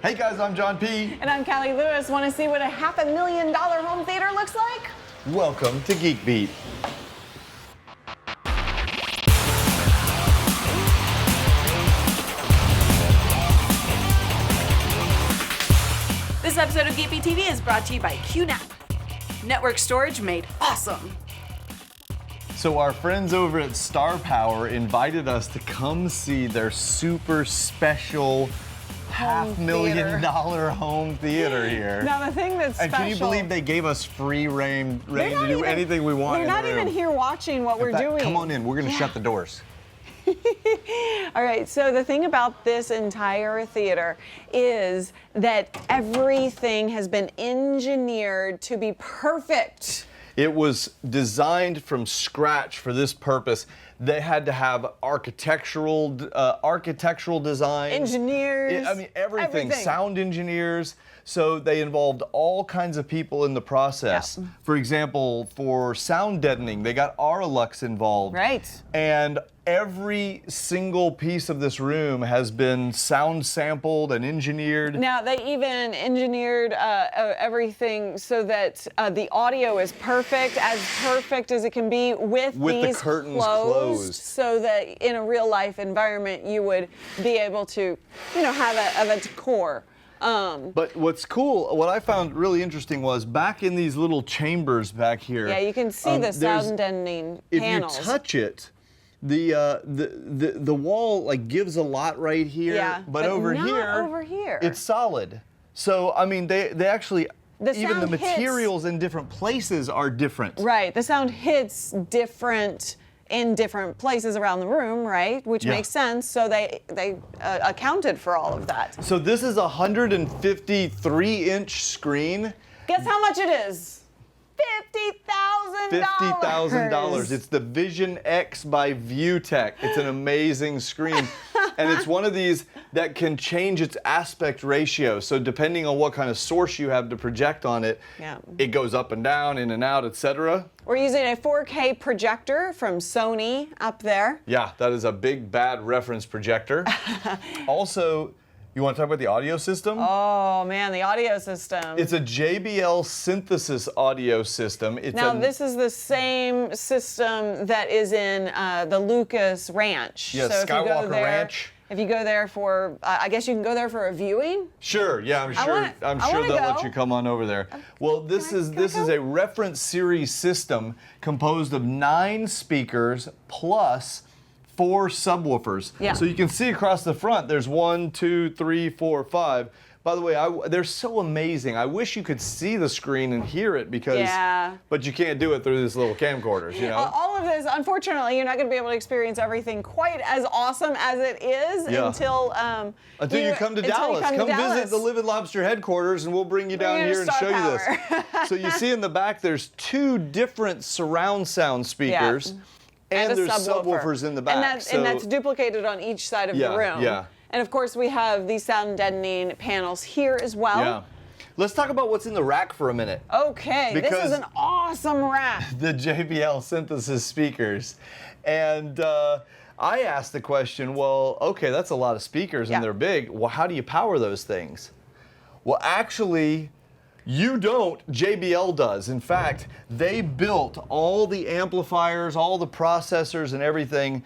Hey guys, I'm John P. And I'm Callie Lewis. Want to see what a $500,000 home theater looks like? Welcome to Geek Beat. This episode of Geek Beat TV is brought to you by QNAP. Network storage made awesome. So our friends over at Starpower invited us to come see their super special $500,000 home theater here. Now the thing that's special. And can you believe they gave us free reign to do anything we want? They're not even here watching what we're doing. Come on in, we're gonna shut the doors. All right, so the thing about this entire theater is that everything has been engineered to be perfect. It was designed from scratch for this purpose. They had to have architectural design. Engineers. I mean, everything. Sound engineers. So they involved all kinds of people in the process. Yeah. For example, for sound deadening, they got Auralux involved. Right. And every single piece of this room has been sound sampled and engineered. Now, they even engineered everything so that the audio is perfect as it can be with these the curtains closed. So that in a real life environment, you would be able to, have a decor. But what's cool, what I found really interesting was back in these little chambers back here. Yeah, you can see the sound deadening panels. If you touch it, the wall like gives a lot right here. Yeah, but over not here, over here, it's solid. So I mean, they actually even the materials in different places are different. Right, the sound hits different in different places around the room, right? Which makes sense. So they accounted for all of that. So this is a 153-inch screen. Guess how much it is? $50,000. $50,000. It's the Vision X by ViewTech. It's an amazing screen. And it's one of these that can change its aspect ratio. So depending on what kind of source you have to project on it, it goes up and down, in and out, etc. We're using a 4K projector from Sony up there. Yeah, that is a big bad reference projector. Also, you want to talk about the audio system? Oh man, the audio system. It's a JBL Synthesis audio system. This is the same system that is in the Lucas Ranch. Yeah, so Skywalker Ranch. If you go there for, I guess you can go there for a viewing. Sure, yeah, I'm sure they'll let you come on over there. Well, this is a reference series system composed of 9 speakers plus 4 subwoofers. Yeah. So you can see across the front, there's 1, 2, 3, 4, 5. By the way, they're so amazing. I wish you could see the screen and hear it but you can't do it through this little camcorders, All of this, unfortunately, you're not going to be able to experience everything quite as awesome as it is until you come to Dallas. Come visit the Live and Lobster headquarters and we'll bring you down here and show you this. So you see in the back, there's 2 different surround sound speakers. And there's subwoofers in the back. And that's duplicated on each side of the room. Yeah. And of course, we have these sound deadening panels here as well. Yeah. Let's talk about what's in the rack for a minute. Okay, this is an awesome rack. The JBL Synthesis Speakers. And I asked the question, well, okay, that's a lot of speakers and they're big. Well, how do you power those things? Well, actually, you don't, JBL does. In fact, they built all the amplifiers, all the processors and everything,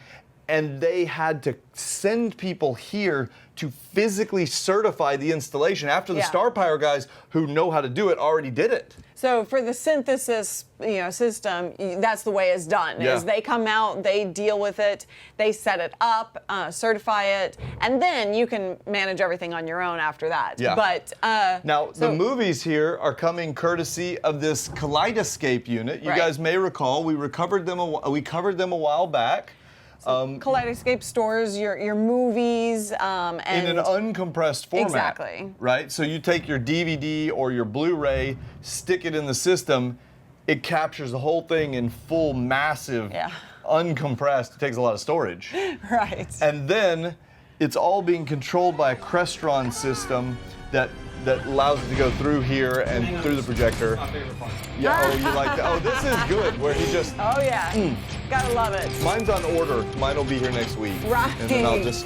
and they had to send people here to physically certify the installation after the Starpower guys who know how to do it already did it. So for the synthesis, system, that's the way it's done. Is they come out, they deal with it, they set it up, certify it, and then you can manage everything on your own after that. Yeah. But now the movies here are coming courtesy of this Kaleidoscape unit. You guys may recall we covered them a while back. Kaleidoscape stores your movies and in an uncompressed format. Exactly. Right? So you take your DVD or your Blu-ray, stick it in the system, it captures the whole thing in full, massive, uncompressed. It takes a lot of storage. Right. And then it's all being controlled by a Crestron system that allows it to go through here and through the projector. Yeah, oh, you like that? Oh, this is good, where he just... Oh, yeah. Gotta love it. Mine's on order. Mine will be here next week. Right. And then I'll just,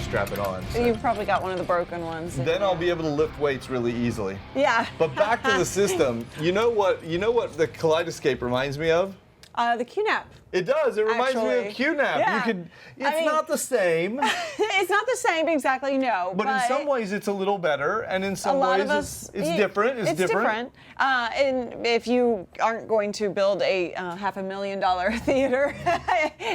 strap it on. So. You've probably got one of the broken ones. Then I'll be able to lift weights really easily. Yeah. But back to the system. You know what the Kaleidoscape reminds me of? The QNAP. It does. It reminds me of Actually, QNAP. yeah. It's not the same. It's not the same exactly, no. But in some ways it's a little better, and in some ways it's different. It's different. And if you aren't going to build a $500,000 theater,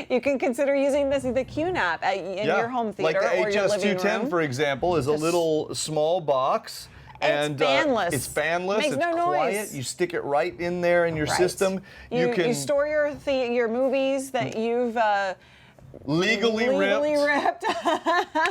you can consider using the QNAP in your home theater or your living room. HS210, for example, is a little small box. And it's fanless. It's fanless. Makes it's no quiet. noise. You stick it right in there in your system. You store your movies that you've legally ripped.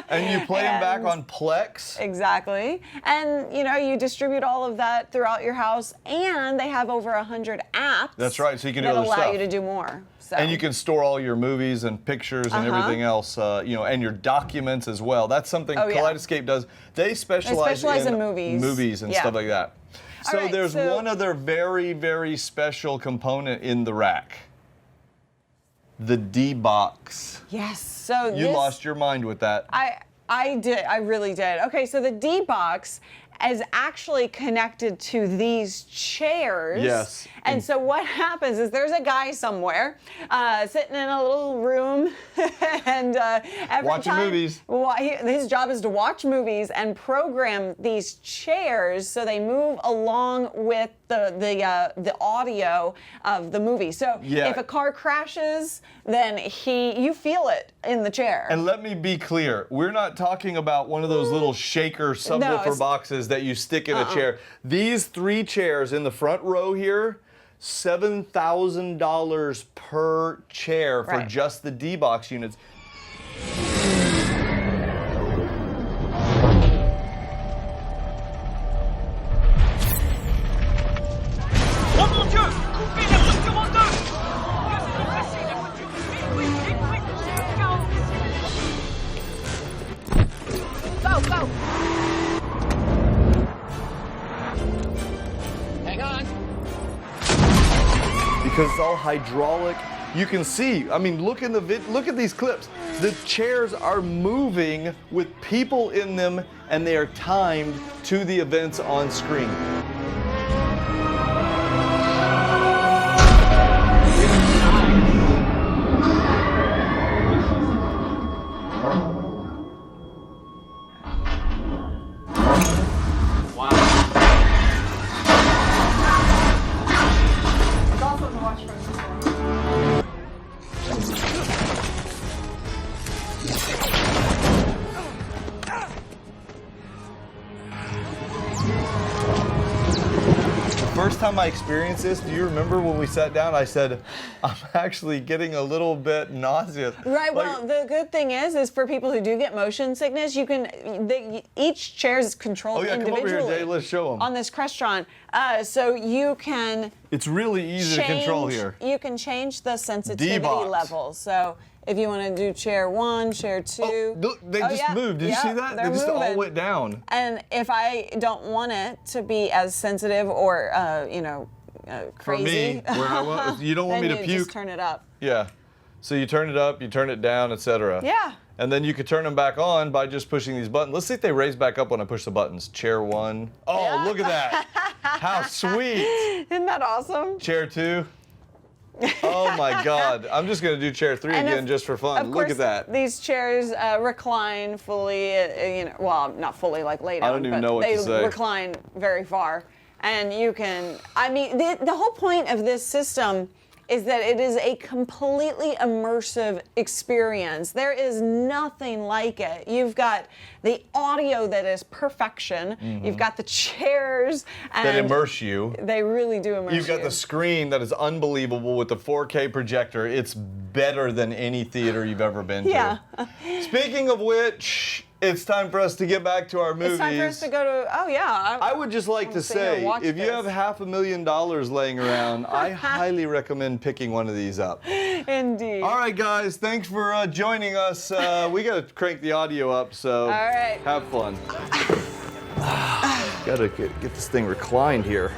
And you play them back on Plex. Exactly. And you distribute all of that throughout your house, and they have over 100 apps. That's right. So you can do other that allow stuff. you to do more. So. And you can store all your movies and pictures and everything else, and your documents as well. That's something Kaleidoscape does. They specialize in movies and stuff like that. So there's one other very, very special component in the rack. The D-Box. Yes. So you lost your mind with that. I did. I really did. Okay, so the D-Box is actually connected to these chairs. Yes. And so what happens is there's a guy somewhere sitting in a little room and watching movies. His job is to watch movies and program these chairs so they move along with the audio of the movie. So if a car crashes, then you feel it in the chair. And let me be clear, we're not talking about one of those little shaker subwoofer boxes that you stick in a chair. These 3 chairs in the front row here, $7,000 per chair for just the D-Box units. Go, go! Hang on. Because it's all hydraulic. You can see, look at these clips. The chairs are moving with people in them, and they are timed to the events on screen. First time I experienced this, do you remember when we sat down, I said, I'm actually getting a little bit nauseous. Right, well, the good thing is for people who do get motion sickness, each chair is controlled individually. Come over here, Dave, let's show them. On this Crestron. So you can It's really easy to control here. You can change the sensitivity levels. So if you want to do chair 1, chair 2. Oh, look, they just moved. Did you see that? They just all went down. And if I don't want it to be as sensitive or, crazy. For me, you don't want me to puke. Just turn it up. Yeah. So you turn it up, you turn it down, etc. Yeah. And then you could turn them back on by just pushing these buttons. Let's see if they raise back up when I push the buttons. Chair 1. Oh, look at that. How sweet. Isn't that awesome? Chair 2. Oh my God. I'm just going to do chair 3 again just for fun. Look at that. These chairs recline fully, well, not fully like laid down, I don't even know what to say. They recline very far. And you can, the whole point of this system is that it is a completely immersive experience. There is nothing like it. You've got the audio that is perfection. Mm-hmm. You've got the chairs that immerse you. They really do immerse you. You've got the screen that is unbelievable with the 4K projector. It's better than any theater you've ever been to. Yeah. Speaking of which, it's time for us to get back to our movies. It's time for us to go to, I would just like to say, if you have $500,000 laying around, I highly recommend picking one of these up. Indeed. All right, guys, thanks for joining us. We got to crank the audio up, so all right. Have fun. Gotta get this thing reclined here.